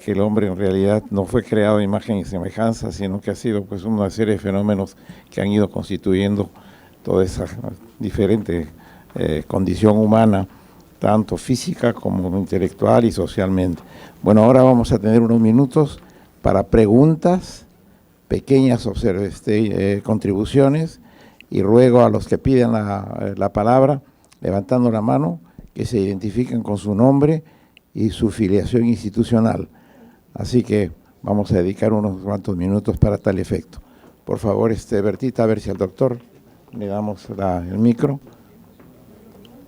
que el hombre en realidad no fue creado a imagen y semejanza, sino que ha sido pues una serie de fenómenos que han ido constituyendo toda esa diferente condición humana, tanto física como intelectual y socialmente. Bueno, ahora vamos a tener unos minutos para preguntas, pequeñas contribuciones, y ruego a los que piden la palabra, levantando la mano, que se identifiquen con su nombre y su filiación institucional. Así que vamos a dedicar unos cuantos minutos para tal efecto. Por favor, Bertita, a ver si al doctor le damos el micro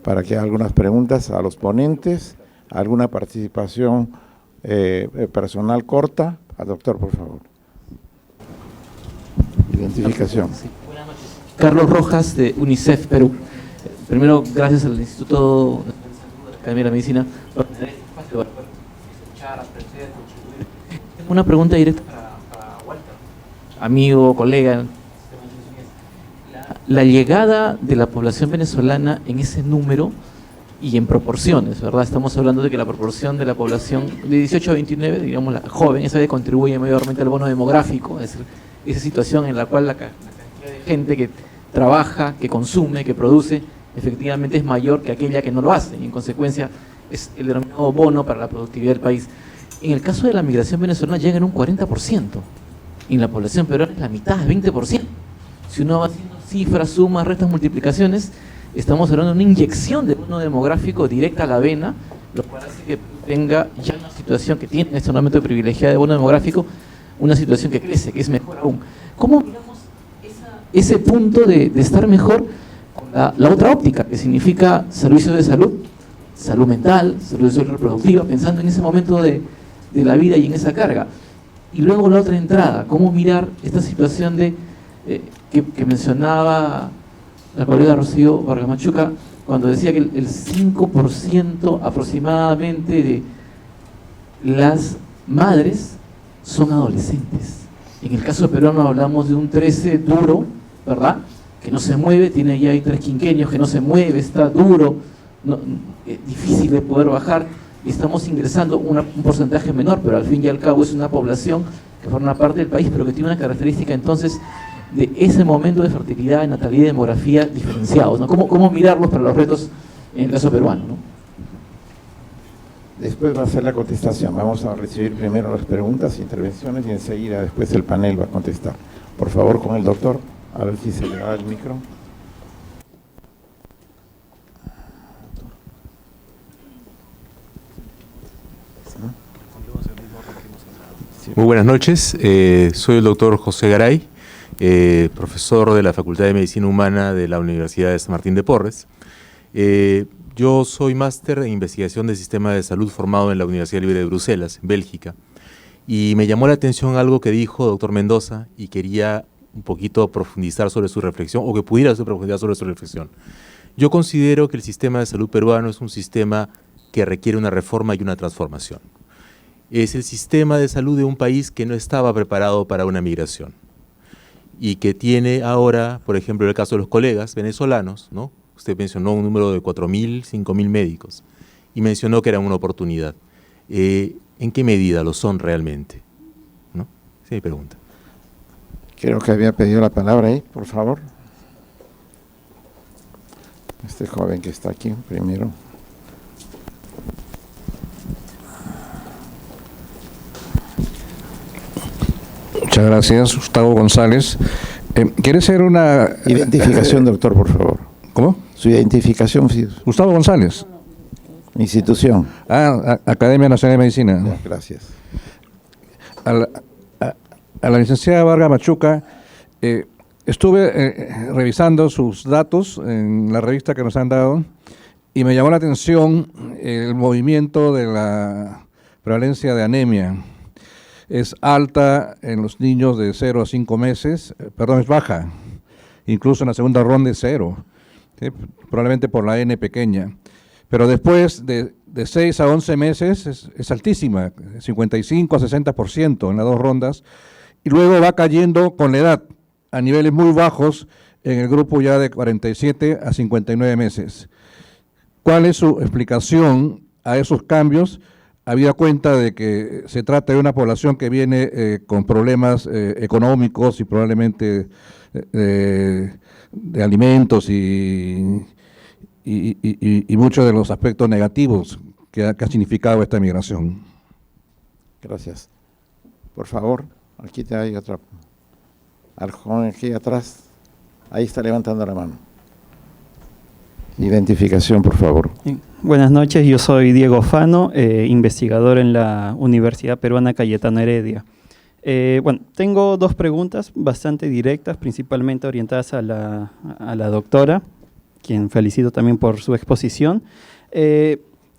para que haga algunas preguntas a los ponentes, alguna participación personal corta. Al doctor, por favor. Identificación. Sí. Buenas noches. Carlos Rojas, de UNICEF Perú. Primero, gracias al Instituto de la Academia de la Medicina por tener este espacio para poder escuchar, aprender, contribuir. Tengo una pregunta directa para Walter, amigo, colega. La llegada de la población venezolana en ese número y en proporciones, ¿verdad? Estamos hablando de que la proporción de la población de 18 a 29, digamos, la joven, esa contribuye mayormente al bono demográfico, es decir, esa situación en la cual la cantidad de gente que trabaja, que consume, que produce, efectivamente es mayor que aquella que no lo hace, y en consecuencia es el denominado bono para la productividad del país. En el caso de la migración venezolana llega en un 40%, y en la población peruana es la mitad, 20%. Si uno va haciendo cifras, sumas, restas, multiplicaciones, estamos hablando de una inyección de bono demográfico directa a la vena, lo cual hace que tenga ya una situación que tiene en este momento privilegiada de bono demográfico, una situación que crece, que es mejor aún. ¿Cómo miramos ese punto de estar mejor con la otra óptica, que significa servicios de salud, salud mental, salud reproductiva, pensando en ese momento de la vida y en esa carga? Y luego la otra entrada, cómo mirar esta situación de que mencionaba la colega Rocío Vargas Machuca, cuando decía que el 5% aproximadamente de las madres son adolescentes. En el caso peruano hablamos de un 13 duro, ¿verdad? Que no se mueve, tiene ya ahí 3 quinquenios que no se mueve, está duro, difícil de poder bajar, y estamos ingresando un porcentaje menor, pero al fin y al cabo es una población que forma parte del país, pero que tiene una característica entonces de ese momento de fertilidad, de natalidad y demografía diferenciados, ¿no? ¿Cómo mirarlos para los retos en el caso peruano, ¿no? Después va a ser la contestación. Vamos a recibir primero las preguntas, intervenciones, y enseguida después el panel va a contestar. Por favor, con el doctor, a ver si se le da el micro. Muy buenas noches, soy el doctor José Garay, profesor de la Facultad de Medicina Humana de la Universidad de San Martín de Porres. Yo soy máster en investigación del sistema de salud formado en la Universidad Libre de Bruselas, en Bélgica, y me llamó la atención algo que dijo doctor Mendoza y quería un poquito profundizar sobre su reflexión, o que pudiera profundizar sobre su reflexión. Yo considero que el sistema de salud peruano es un sistema que requiere una reforma y una transformación. Es el sistema de salud de un país que no estaba preparado para una migración y que tiene ahora, por ejemplo, en el caso de los colegas venezolanos, ¿no? Usted mencionó un número de 4.000, 5.000 médicos y mencionó que era una oportunidad. ¿En qué medida lo son realmente? ¿No? Esa es mi pregunta. Creo que había pedido la palabra ahí, por favor. Este joven que está aquí primero. Muchas gracias, Gustavo González. ¿Quiere ser una identificación, doctor, por favor? ¿Cómo? Su identificación. Gustavo González. Institución. Academia Nacional de Medicina. Ya, gracias. A la licenciada Vargas Machuca, estuve revisando sus datos en la revista que nos han dado y me llamó la atención el movimiento de la prevalencia de anemia. Es alta en los niños de 0 a 5 meses, es baja, incluso en la segunda ronda es 0, ¿sí? Probablemente por la N pequeña. Pero después de 6 a 11 meses es altísima, 55 a 60% en las 2 rondas, y luego va cayendo con la edad a niveles muy bajos en el grupo ya de 47 a 59 meses. ¿Cuál es su explicación a esos cambios habida cuenta de que se trata de una población que viene con problemas económicos y probablemente de alimentos y muchos de los aspectos negativos que ha significado esta migración. Gracias. Por favor, aquí hay otra. Al joven aquí atrás, ahí está levantando la mano. Identificación, por favor. Buenas noches, yo soy Diego Fano, investigador en la Universidad Peruana Cayetano Heredia. Bueno, tengo dos preguntas bastante directas, principalmente orientadas a la doctora, quien felicito también por su exposición,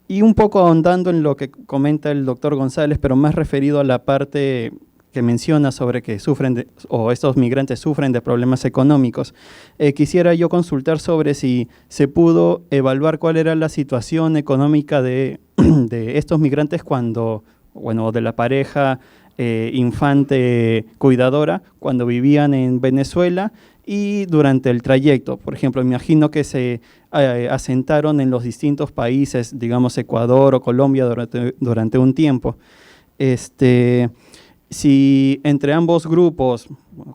y un poco ahondando en lo que comenta el doctor González, pero más referido a la parte que menciona sobre que estos migrantes sufren de problemas económicos. Quisiera yo consultar sobre si se pudo evaluar cuál era la situación económica de estos migrantes de la pareja infante cuidadora, cuando vivían en Venezuela y durante el trayecto. Por ejemplo, me imagino que se asentaron en los distintos países, digamos Ecuador o Colombia durante un tiempo. Si entre ambos grupos,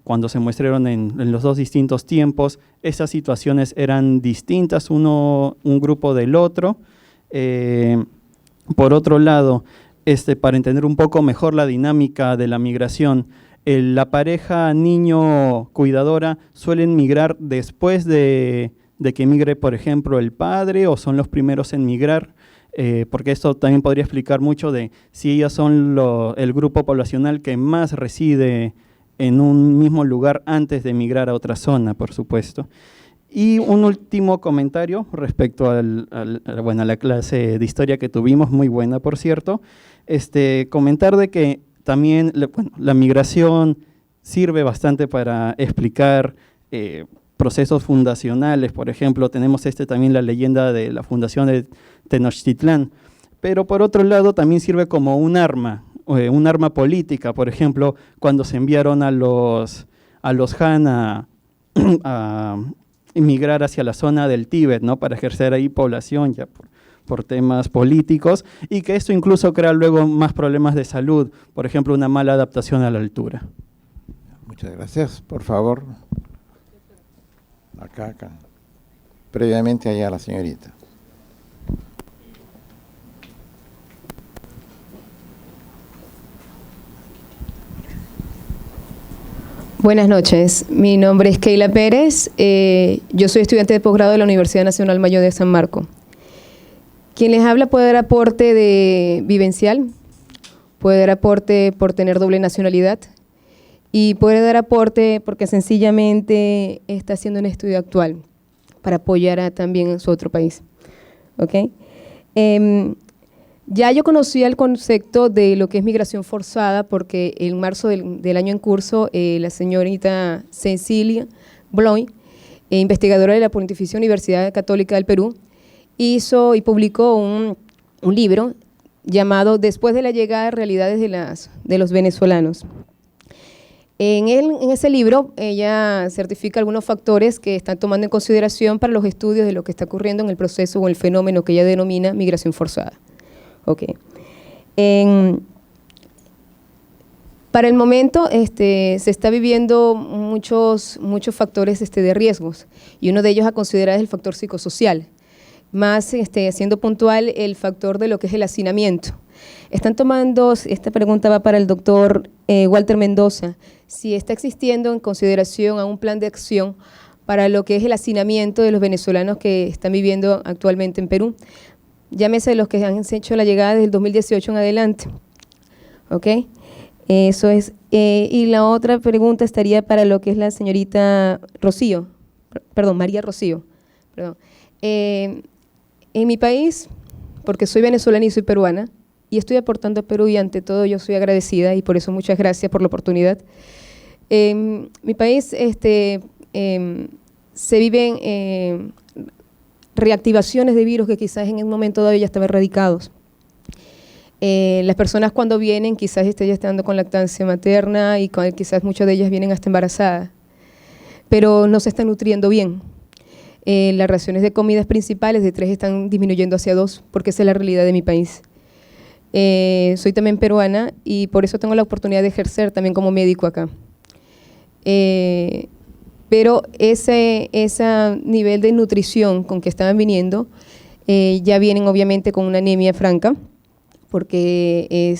cuando se muestran en los dos distintos tiempos, esas situaciones eran distintas, un grupo del otro. Por otro lado, para entender un poco mejor la dinámica de la migración, la pareja niño-cuidadora suelen migrar después de que migre, por ejemplo, el padre, o son los primeros en migrar. Porque esto también podría explicar mucho de si ellas son el grupo poblacional que más reside en un mismo lugar antes de emigrar a otra zona, por supuesto. Y un último comentario respecto a la clase de historia que tuvimos, muy buena por cierto, comentar de que también la migración sirve bastante para explicar procesos fundacionales. Por ejemplo, tenemos también la leyenda de la fundación de Tenochtitlán, pero por otro lado también sirve como un arma política. Por ejemplo, cuando se enviaron a los Han a emigrar hacia la zona del Tíbet, ¿no?, para ejercer ahí población ya por temas políticos, y que esto incluso crea luego más problemas de salud, por ejemplo, una mala adaptación a la altura. Muchas gracias. Por favor. Acá. Previamente allá la señorita. Buenas noches, mi nombre es Keila Pérez, yo soy estudiante de posgrado de la Universidad Nacional Mayor de San Marcos. Quien les habla puede dar aporte vivencial, puede dar aporte por tener doble nacionalidad y puede dar aporte porque sencillamente está haciendo un estudio actual para apoyar también a su otro país. ¿Okay? Ya yo conocía el concepto de lo que es migración forzada porque en marzo del año en curso la señorita Cecilia Bloy, investigadora de la Pontificia Universidad Católica del Perú, hizo y publicó un libro llamado Después de la llegada, realidades de los venezolanos. En ese libro ella certifica algunos factores que están tomando en consideración para los estudios de lo que está ocurriendo en el proceso o el fenómeno que ella denomina migración forzada. Okay. Para el momento se está viviendo muchos factores de riesgos y uno de ellos a considerar es el factor psicosocial, más siendo puntual el factor de lo que es el hacinamiento. Están tomando, esta pregunta va para el doctor Walter Mendoza, si está existiendo en consideración a un plan de acción para lo que es el hacinamiento de los venezolanos que están viviendo actualmente en Perú. Llámese los que han hecho la llegada desde el 2018 en adelante. ¿Ok? Eso es. Y la otra pregunta estaría para lo que es la señorita Rocío, María Rocío. En mi país, porque soy venezolana y soy peruana, y estoy aportando a Perú y ante todo yo soy agradecida y por eso muchas gracias por la oportunidad. Mi país se viven reactivaciones de virus que quizás en un momento dado ya estaban erradicados. Las personas cuando vienen quizás ya están con lactancia materna y quizás muchas de ellas vienen hasta embarazadas, pero no se están nutriendo bien. Las raciones de comidas principales de 3 están disminuyendo hacia 2 porque esa es la realidad de mi país. Soy también peruana y por eso tengo la oportunidad de ejercer también como médico acá. Pero ese nivel de nutrición con que estaban viniendo, ya vienen obviamente con una anemia franca, porque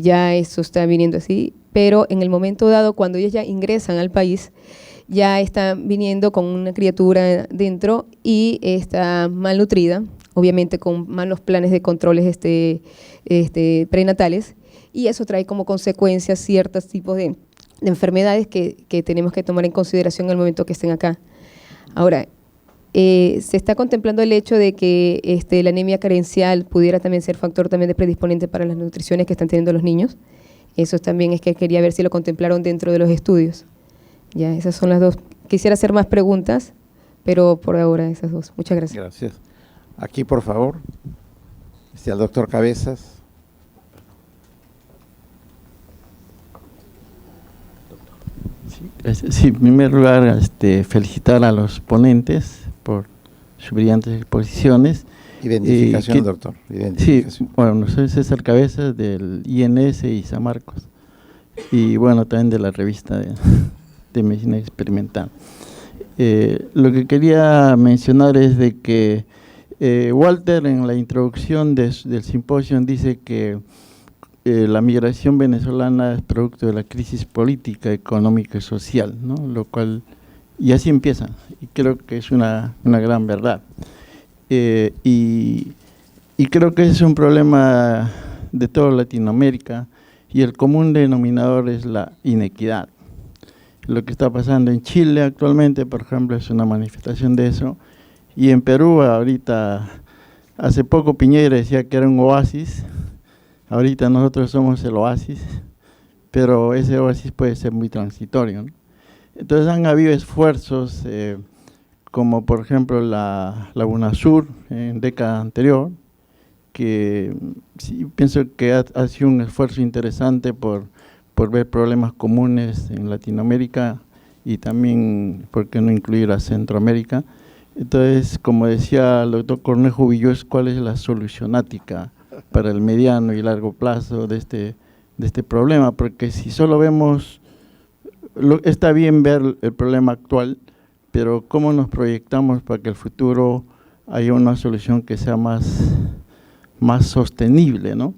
ya eso está viniendo así, pero en el momento dado, cuando ellos ya ingresan al país, ya están viniendo con una criatura dentro y está malnutrida, obviamente con malos planes de controles prenatales, y eso trae como consecuencia ciertos tipos de enfermedades que tenemos que tomar en consideración en el momento que estén acá. Ahora, se está contemplando el hecho de que la anemia carencial pudiera también ser factor también de predisponente para las nutriciones que están teniendo los niños. Eso también es que quería ver si lo contemplaron dentro de los estudios. Ya, esas son las dos. Quisiera hacer más preguntas, pero por ahora esas dos. Muchas gracias. Gracias. Aquí, por favor, al doctor Cabezas. Sí, en primer lugar, felicitar a los ponentes por sus brillantes exposiciones. Identificación, doctor. Identificación. Sí, bueno, soy César Cabezas del INS y San Marcos, y bueno, también de la revista de Medicina Experimental. Lo que quería mencionar es de que Walter, en la introducción del simposio, dice que la migración venezolana es producto de la crisis política, económica y social, ¿no? Lo cual, y así empieza, y creo que es una gran verdad. Y creo que es un problema de toda Latinoamérica, y el común denominador es la inequidad. Lo que está pasando en Chile actualmente, por ejemplo, es una manifestación de eso, y en Perú ahorita, hace poco Piñera decía que era un oasis. Ahorita nosotros somos el oasis, pero ese oasis puede ser muy transitorio, ¿no? Entonces han habido esfuerzos, como por ejemplo la UNASUR en década anterior, que sí, pienso que ha sido un esfuerzo interesante por ver problemas comunes en Latinoamérica y también, ¿por qué no incluir a Centroamérica? Entonces, como decía el doctor Cornejo Villós, ¿cuál es la solucionática para el mediano y largo plazo de este problema? Porque si solo vemos, está bien ver el problema actual, pero ¿cómo nos proyectamos para que el futuro haya una solución que sea más sostenible, ¿no?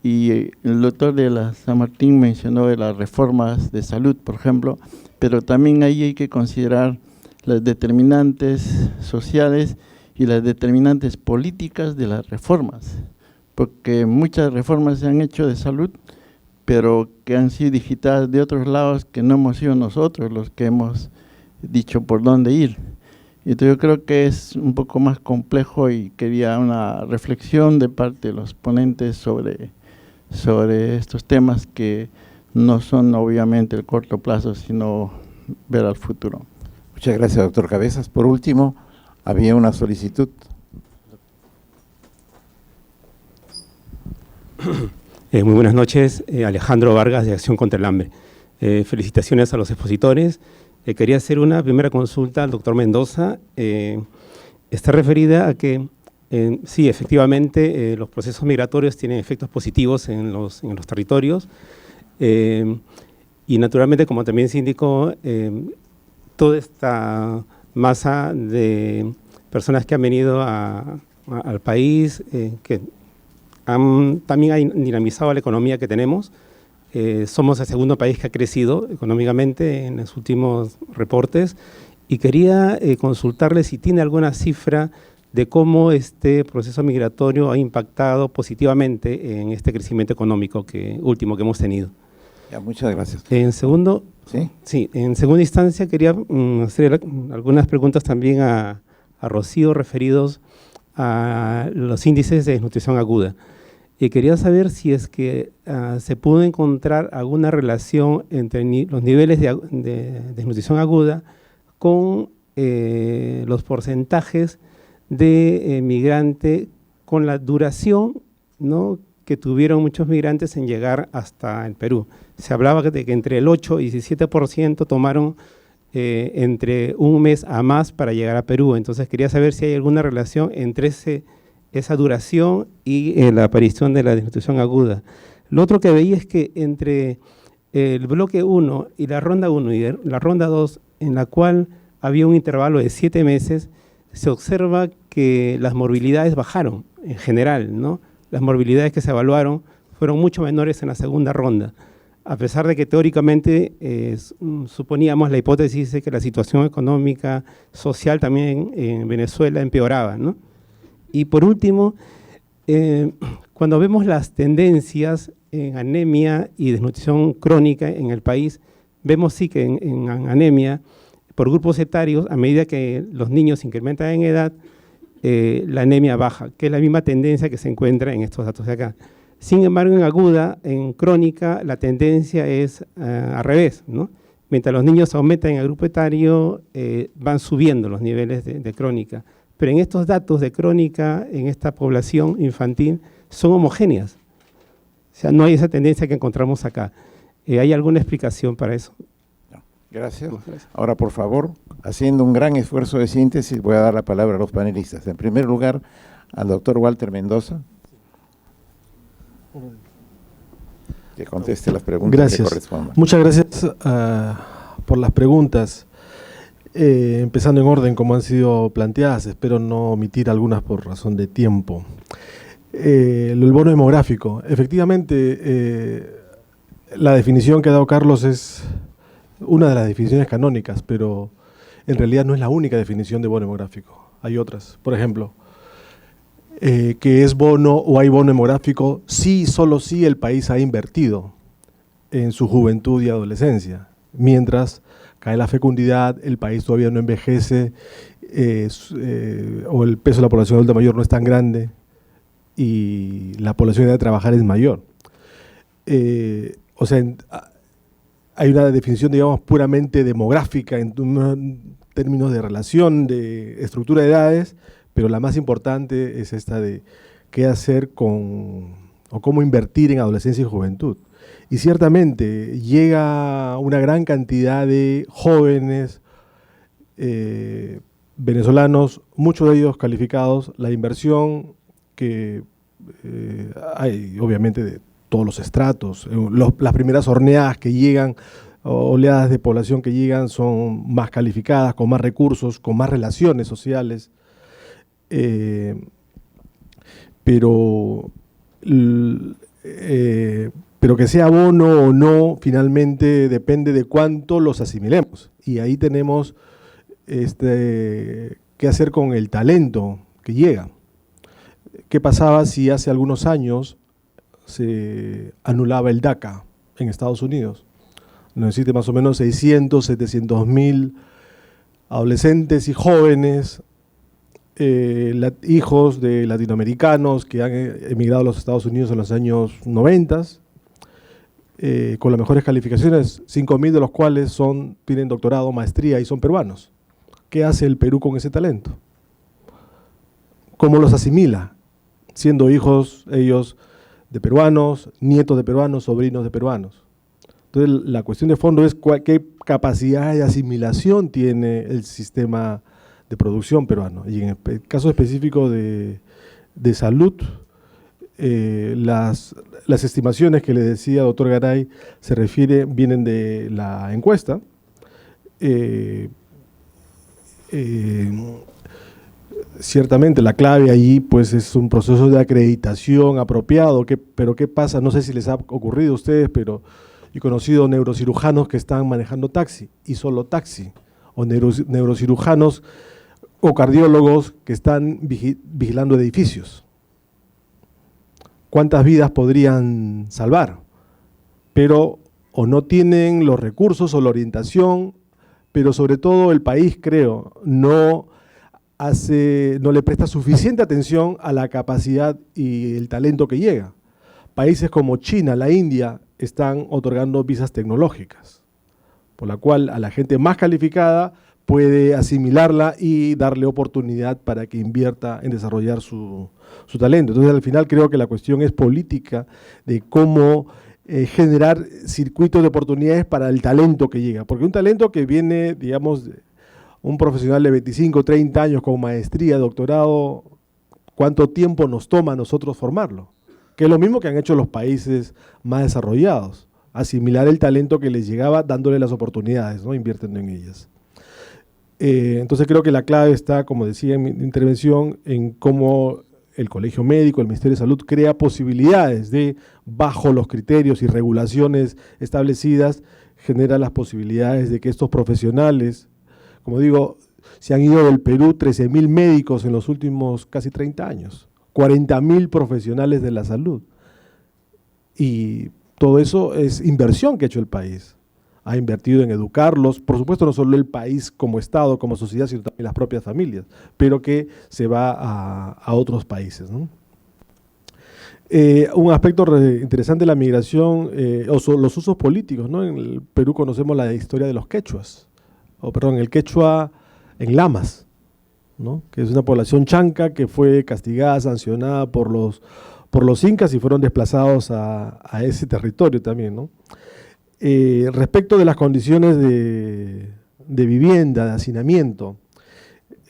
Y el doctor de la San Martín mencionó de las reformas de salud, por ejemplo, pero también ahí hay que considerar las determinantes sociales y las determinantes políticas de las reformas, porque muchas reformas se han hecho de salud, pero que han sido digitadas de otros lados que no hemos sido nosotros los que hemos dicho por dónde ir. Entonces yo creo que es un poco más complejo y quería una reflexión de parte de los ponentes sobre estos temas que no son obviamente el corto plazo, sino ver al futuro. Muchas gracias, doctor Cabezas. Por último, había una solicitud. Muy buenas noches, Alejandro Vargas de Acción contra el Hambre. Felicitaciones a los expositores. Quería hacer una primera consulta al doctor Mendoza. Está referida a que sí, efectivamente, los procesos migratorios tienen efectos positivos en los territorios y naturalmente, como también se indicó, toda esta masa de personas que han venido al país, que también han dinamizado la economía que tenemos. Somos el segundo país que ha crecido económicamente en los últimos reportes y quería consultarle si tiene alguna cifra de cómo este proceso migratorio ha impactado positivamente en este crecimiento económico último que hemos tenido. Ya, muchas gracias. En segunda instancia quería hacer algunas preguntas también a Rocío referidos a los índices de desnutrición aguda. Y quería saber si es que se pudo encontrar alguna relación entre los niveles de desnutrición aguda con los porcentajes de migrante, con la duración, ¿no?, que tuvieron muchos migrantes en llegar hasta el Perú. Se hablaba de que entre el 8 y 17% tomaron entre un mes a más para llegar a Perú. Entonces quería saber si hay alguna relación entre esa duración y la aparición de la desnutrición aguda. Lo otro que veía es que entre el bloque 1 y la ronda 1 y la ronda 2, en la cual había un intervalo de 7 meses, se observa que las morbilidades bajaron en general, ¿no? Las morbilidades que se evaluaron fueron mucho menores en la segunda ronda, a pesar de que teóricamente suponíamos la hipótesis de que la situación económica, social también en Venezuela empeoraba, ¿no? Y por último, cuando vemos las tendencias en anemia y desnutrición crónica en el país, vemos sí que en anemia, por grupos etarios, a medida que los niños se incrementan en edad, la anemia baja, que es la misma tendencia que se encuentra en estos datos de acá. Sin embargo, en aguda, en crónica, la tendencia es al revés, ¿no? Mientras los niños aumentan en el grupo etario, van subiendo los niveles de crónica. Pero en estos datos de crónica, en esta población infantil, son homogéneas. O sea, no hay esa tendencia que encontramos acá. ¿Hay alguna explicación para eso? Gracias. Ahora, por favor, haciendo un gran esfuerzo de síntesis, voy a dar la palabra a los panelistas. En primer lugar, al doctor Walter Mendoza, que conteste las preguntas que correspondan. Muchas gracias por las preguntas. Empezando en orden como han sido planteadas, espero no omitir algunas por razón de tiempo. El bono demográfico. Efectivamente, la definición que ha dado Carlos es una de las definiciones canónicas, pero en realidad no es la única definición de bono demográfico. Hay otras. Por ejemplo, que es bono o hay bono demográfico si, solo si el país ha invertido en su juventud y adolescencia. Mientras cae la fecundidad, el país todavía no envejece, o el peso de la población adulta mayor no es tan grande y la población de trabajar es mayor. O sea, hay una definición, digamos, puramente demográfica en términos de relación, de estructura de edades, pero la más importante es esta de qué hacer con, o cómo invertir en adolescencia y juventud. Y ciertamente llega una gran cantidad de jóvenes venezolanos, muchos de ellos calificados, la inversión que hay obviamente de todos los estratos, las primeras horneadas que llegan, oleadas de población que llegan son más calificadas, con más recursos, con más relaciones sociales, pero que sea bono o no, finalmente depende de cuánto los asimilemos. Y ahí tenemos qué hacer con el talento que llega. ¿Qué pasaba si hace algunos años se anulaba el DACA en Estados Unidos? Necesita más o menos 600, 700 mil adolescentes y jóvenes, hijos de latinoamericanos que han emigrado a los Estados Unidos en los años 90, con las mejores calificaciones, 5.000 de los cuales tienen doctorado, maestría y son peruanos. ¿Qué hace el Perú con ese talento? ¿Cómo los asimila? Siendo hijos ellos de peruanos, nietos de peruanos, sobrinos de peruanos. Entonces la cuestión de fondo es qué capacidad de asimilación tiene el sistema de producción peruano. Y en el caso específico de salud, las estimaciones que le decía doctor Garay vienen de la encuesta. Ciertamente la clave allí pues es un proceso de acreditación apropiado, pero ¿qué pasa? No sé si les ha ocurrido a ustedes, pero he conocido neurocirujanos que están manejando taxi y solo taxi, o neurocirujanos o cardiólogos que están vigilando edificios. ¿Cuántas vidas podrían salvar? Pero o no tienen los recursos o la orientación, pero sobre todo el país, creo, no le presta suficiente atención a la capacidad y el talento que llega. Países como China, la India, están otorgando visas tecnológicas, por la cual a la gente más calificada puede asimilarla y darle oportunidad para que invierta en desarrollar su talento. Entonces, al final creo que la cuestión es política de cómo generar circuitos de oportunidades para el talento que llega, porque un talento que viene, digamos, un profesional de 25, 30 años con maestría, doctorado, ¿cuánto tiempo nos toma a nosotros formarlo? Que es lo mismo que han hecho los países más desarrollados, asimilar el talento que les llegaba dándole las oportunidades, ¿no? Invirtiendo en ellas. Entonces creo que la clave está, como decía en mi intervención, en cómo el Colegio Médico, el Ministerio de Salud crea posibilidades de, bajo los criterios y regulaciones establecidas, genera las posibilidades de que estos profesionales, como digo, se han ido del Perú 13.000 médicos en los últimos casi 30 años, 40.000 profesionales de la salud. Y todo eso es inversión que ha hecho el país. Ha invertido en educarlos, por supuesto no solo el país como Estado, como sociedad, sino también las propias familias, pero que se va a otros países, ¿no? Un aspecto interesante de la migración, los usos políticos, ¿no? En el Perú conocemos la historia de los quechuas, el quechua en Lamas, ¿no? Que es una población chanca que fue castigada, sancionada por los incas y fueron desplazados a ese territorio también, ¿no? Respecto de las condiciones de vivienda, de hacinamiento,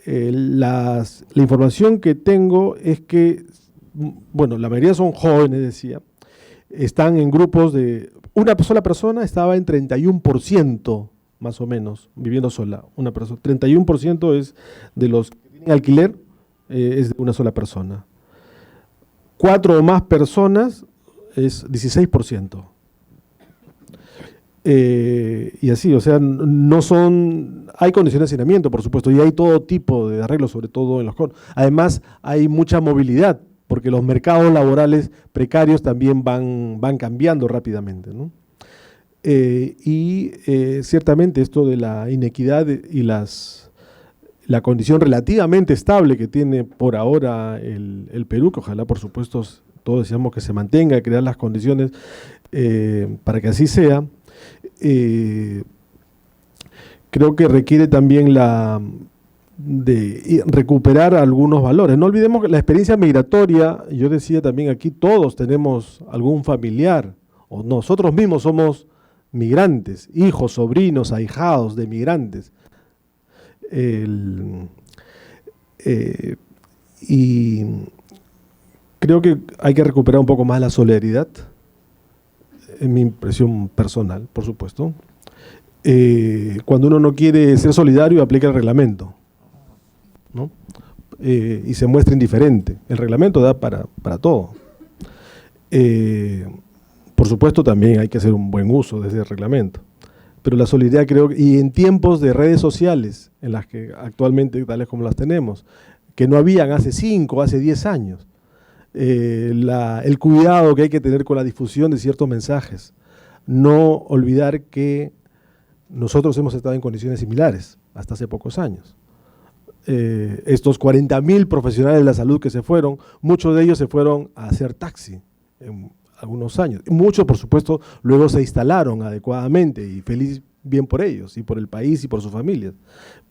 la información que tengo es que, bueno, la mayoría son jóvenes, decía, están en grupos de, una sola persona estaba en 31%, más o menos, viviendo sola, una persona, 31% es de los que tienen alquiler, es de una sola persona. 4 o más personas es 16%. Y así, o sea, no son, hay condiciones de hacinamiento, por supuesto, y hay todo tipo de arreglos, sobre todo en los conos. Además, hay mucha movilidad, porque los mercados laborales precarios también van cambiando rápidamente, ¿no? Ciertamente esto de la inequidad y la condición relativamente estable que tiene por ahora el Perú, que ojalá, por supuesto, todos deseamos que se mantenga, crear las condiciones para que así sea. Creo que requiere también de recuperar algunos valores. No olvidemos que la experiencia migratoria, yo decía también aquí, todos tenemos algún familiar, o nosotros mismos somos migrantes, hijos, sobrinos, ahijados de migrantes. Y creo que hay que recuperar un poco más la solidaridad, en mi impresión personal, por supuesto. Cuando uno no quiere ser solidario, aplica el reglamento, ¿no? Y se muestra indiferente. El reglamento da para todo. Por supuesto, también hay que hacer un buen uso de ese reglamento. Pero la solidaridad, creo, y en tiempos de redes sociales, en las que actualmente, tales como las tenemos, que no habían hace 5, hace 10 años, el cuidado que hay que tener con la difusión de ciertos mensajes. No olvidar que nosotros hemos estado en condiciones similares hasta hace pocos años. Estos 40.000 profesionales de la salud que se fueron, muchos de ellos se fueron a hacer taxi en algunos años. Muchos, por supuesto, luego se instalaron adecuadamente y feliz bien por ellos y por el país y por sus familias.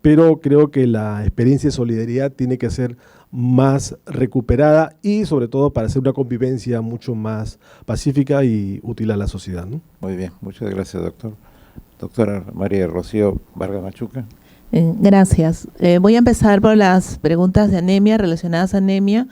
Pero creo que la experiencia de solidaridad tiene que ser más recuperada y sobre todo para hacer una convivencia mucho más pacífica y útil a la sociedad, ¿no? Muy bien, muchas gracias, doctor. Doctora María Rocío Vargas Machuca. Gracias. Voy a empezar por las preguntas de anemia relacionadas a anemia.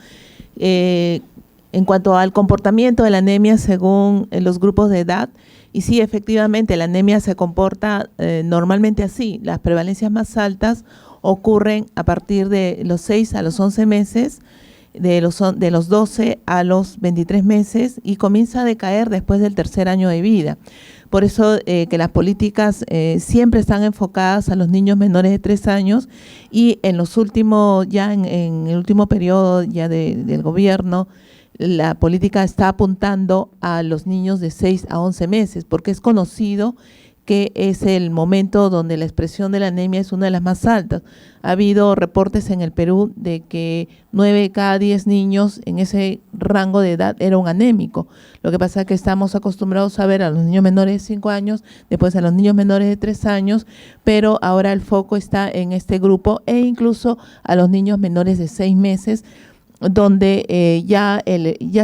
En cuanto al comportamiento de la anemia según los grupos de edad, y sí, efectivamente, la anemia se comporta normalmente así. Las prevalencias más altas ocurren a partir de los 6 a los 11 meses, de los 12 a los 23 meses y comienza a decaer después del tercer año de vida. Por eso que las políticas siempre están enfocadas a los niños menores de 3 años y en los últimos, ya en el último periodo ya del gobierno, la política está apuntando a los niños de 6 a 11 meses, porque es conocido que es el momento donde la expresión de la anemia es una de las más altas. Ha habido reportes en el Perú de que 9 de cada 10 niños en ese rango de edad era un anémico. Lo que pasa es que estamos acostumbrados a ver a los niños menores de 5 años, después a los niños menores de 3 años, pero ahora el foco está en este grupo e incluso a los niños menores de 6 meses, donde ya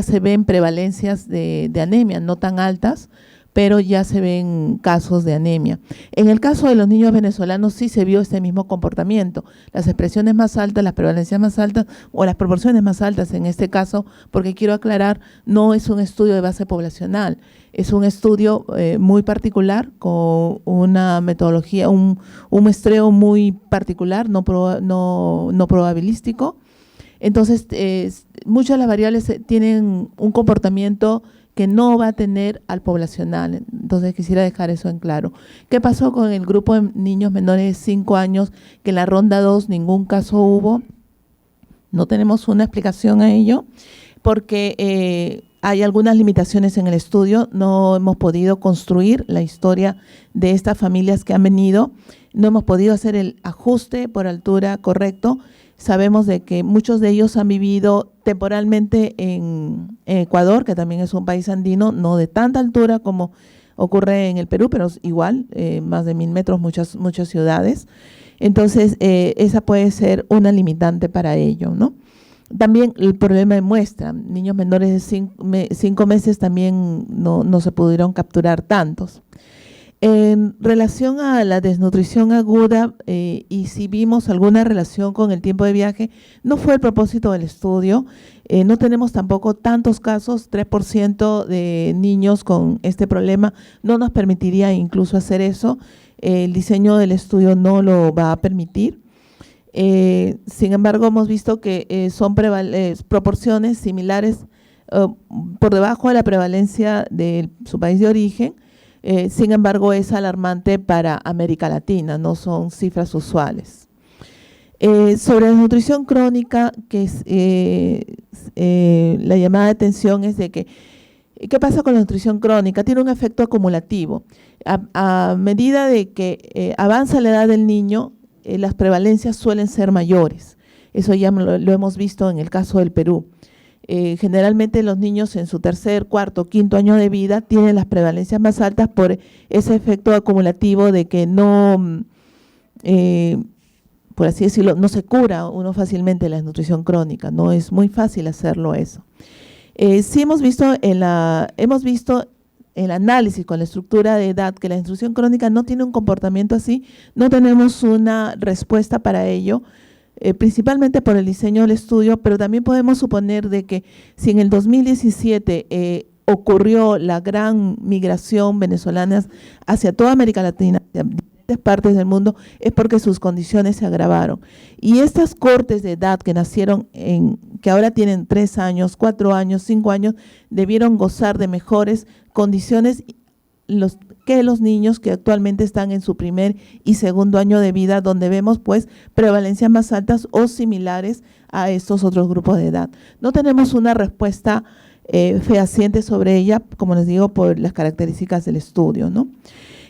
se ven prevalencias de anemia no tan altas, pero ya se ven casos de anemia. En el caso de los niños venezolanos sí se vio este mismo comportamiento, las expresiones más altas, las prevalencias más altas o las proporciones más altas en este caso, porque quiero aclarar, no es un estudio de base poblacional, es un estudio muy particular con una metodología, un muestreo muy particular, no probabilístico. Entonces, muchas de las variables tienen un comportamiento que no va a tener al poblacional. Entonces, quisiera dejar eso en claro. ¿Qué pasó con el grupo de niños menores de 5 años que en la ronda 2 ningún caso hubo? No tenemos una explicación a ello porque hay algunas limitaciones en el estudio. No hemos podido construir la historia de estas familias que han venido. No hemos podido hacer el ajuste por altura correcto. Sabemos de que muchos de ellos han vivido temporalmente en Ecuador, que también es un país andino, no de tanta altura como ocurre en el Perú, pero igual, más de 1000 metros, muchas ciudades. Entonces, esa puede ser una limitante para ello, ¿no? También el problema de muestra, niños menores de 5 meses también no se pudieron capturar tantos. En relación a la desnutrición aguda y si vimos alguna relación con el tiempo de viaje, no fue el propósito del estudio. No tenemos tampoco tantos casos, 3% de niños con este problema no nos permitiría incluso hacer eso. El diseño del estudio no lo va a permitir. Sin embargo, hemos visto que son proporciones similares por debajo de la prevalencia de su país de origen. Sin embargo, es alarmante para América Latina, no son cifras usuales. Sobre la nutrición crónica, que es, la llamada de atención es de que, ¿qué pasa con la nutrición crónica? Tiene un efecto acumulativo. A medida de que avanza la edad del niño, las prevalencias suelen ser mayores. Eso ya lo hemos visto en el caso del Perú. Generalmente los niños en su 3er, 4º, 5º año de vida tienen las prevalencias más altas por ese efecto acumulativo de que no, por así decirlo, no se cura uno fácilmente la desnutrición crónica, no es muy fácil hacerlo eso. Sí hemos visto el análisis con la estructura de edad que la desnutrición crónica no tiene un comportamiento así, no tenemos una respuesta para ello, principalmente por el diseño del estudio, pero también podemos suponer de que si en el 2017 ocurrió la gran migración venezolana hacia toda América Latina, hacia diferentes partes del mundo, es porque sus condiciones se agravaron. Y estas cortes de edad que nacieron, que ahora tienen 3 años, 4 años, 5 años, debieron gozar de mejores condiciones que los niños que actualmente están en su 1er y 2º año de vida, donde vemos pues prevalencias más altas o similares a estos otros grupos de edad. No tenemos una respuesta fehaciente sobre ella, como les digo, por las características del estudio, ¿no?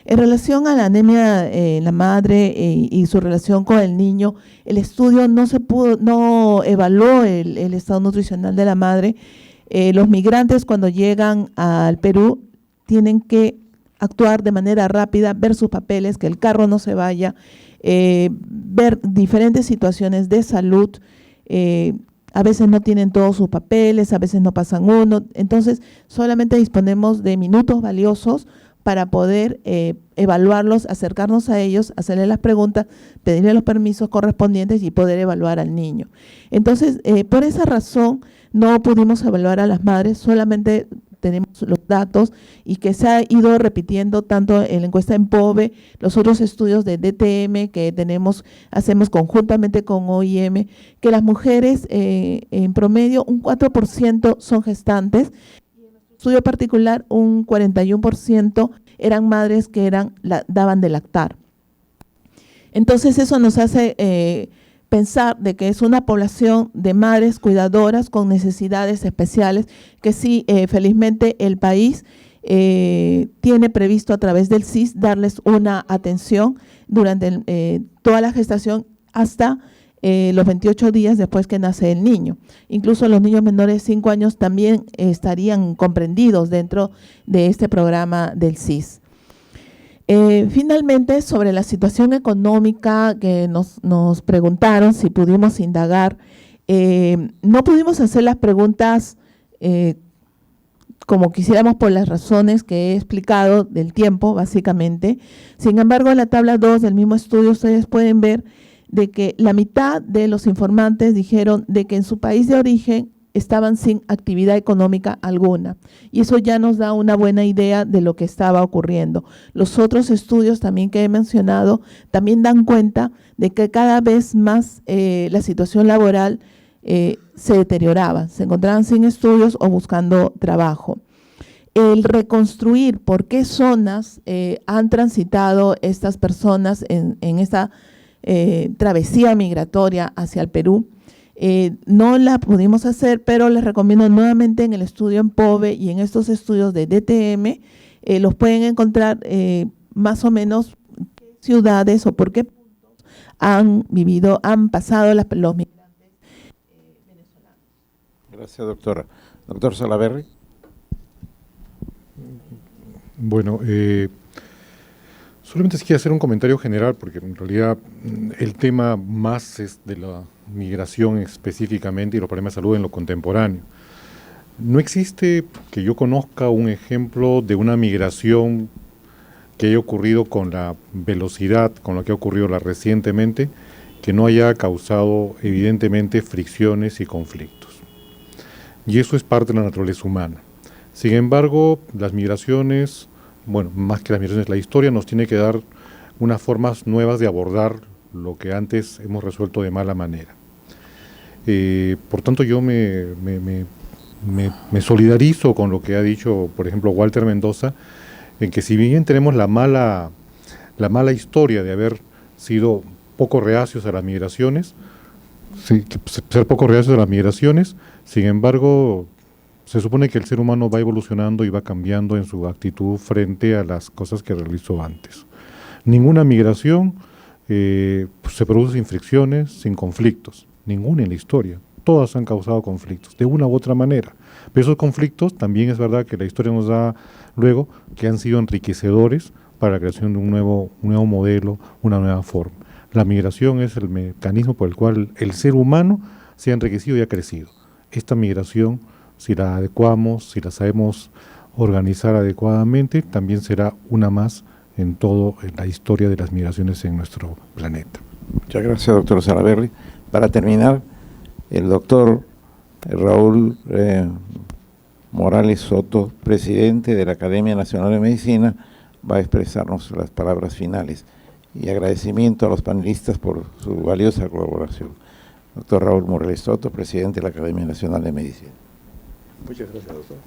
En relación a la anemia en la madre y su relación con el niño, el estudio no evaluó el estado nutricional de la madre. Los migrantes cuando llegan al Perú tienen que actuar de manera rápida, ver sus papeles, que el carro no se vaya, ver diferentes situaciones de salud. A veces no tienen todos sus papeles, a veces no pasan uno. Entonces, solamente disponemos de minutos valiosos para poder evaluarlos, acercarnos a ellos, hacerles las preguntas, pedirle los permisos correspondientes y poder evaluar al niño. Entonces, por esa razón, no pudimos evaluar a las madres, solamente tenemos los datos y que se ha ido repitiendo tanto en la encuesta en POVE, los otros estudios de DTM que hacemos conjuntamente con OIM, que las mujeres en promedio un 4% son gestantes y en nuestro estudio particular un 41% eran madres que daban de lactar. Entonces eso nos hace pensar de que es una población de madres cuidadoras con necesidades especiales que sí, felizmente el país tiene previsto a través del CIS darles una atención durante toda la gestación hasta los 28 días después que nace el niño. Incluso los niños menores de 5 años también estarían comprendidos dentro de este programa del CIS. Finalmente, sobre la situación económica que nos preguntaron si pudimos indagar, no pudimos hacer las preguntas como quisiéramos por las razones que he explicado del tiempo, básicamente. Sin embargo, en la tabla 2 del mismo estudio ustedes pueden ver de que la mitad de los informantes dijeron de que en su país de origen estaban sin actividad económica alguna. Y eso ya nos da una buena idea de lo que estaba ocurriendo. Los otros estudios también que he mencionado también dan cuenta de que cada vez más la situación laboral se deterioraba. Se encontraban sin estudios o buscando trabajo. El reconstruir por qué zonas han transitado estas personas en esta travesía migratoria hacia el Perú, no la pudimos hacer, pero les recomiendo nuevamente en el estudio en POVE y en estos estudios de DTM, los pueden encontrar más o menos qué ciudades o por qué puntos han pasado los migrantes venezolanos. Gracias, doctora. Doctor Salaverry. Bueno, solamente quisiera hacer un comentario general, porque en realidad el tema más es de la migración específicamente y los problemas de salud en lo contemporáneo. No existe, que yo conozca, un ejemplo de una migración que haya ocurrido con la velocidad con lo que ha ocurrido recientemente, que no haya causado evidentemente fricciones y conflictos. Y eso es parte de la naturaleza humana. Sin embargo, las migraciones, bueno, más que las migraciones, la historia nos tiene que dar unas formas nuevas de abordar lo que antes hemos resuelto de mala manera. Por tanto, yo me solidarizo con lo que ha dicho, por ejemplo, Walter Mendoza, en que si bien tenemos la mala historia de haber sido poco reacios a las migraciones, ser poco reacios a las migraciones, sin embargo, se supone que el ser humano va evolucionando y va cambiando en su actitud frente a las cosas que realizó antes. Ninguna migración se produce sin fricciones, sin conflictos, ninguna en la historia. Todas han causado conflictos, de una u otra manera. Pero esos conflictos también es verdad que la historia nos da luego que han sido enriquecedores para la creación de un nuevo modelo, una nueva forma. La migración es el mecanismo por el cual el ser humano se ha enriquecido y ha crecido. Esta migración, si la adecuamos, si la sabemos organizar adecuadamente, también será una más en la historia de las migraciones en nuestro planeta. Muchas gracias, doctor Salaverry. Para terminar, el doctor Raúl Morales Soto, presidente de la Academia Nacional de Medicina, va a expresarnos las palabras finales y agradecimiento a los panelistas por su valiosa colaboración. Doctor Raúl Morales Soto, presidente de la Academia Nacional de Medicina. Muchas gracias, doctor.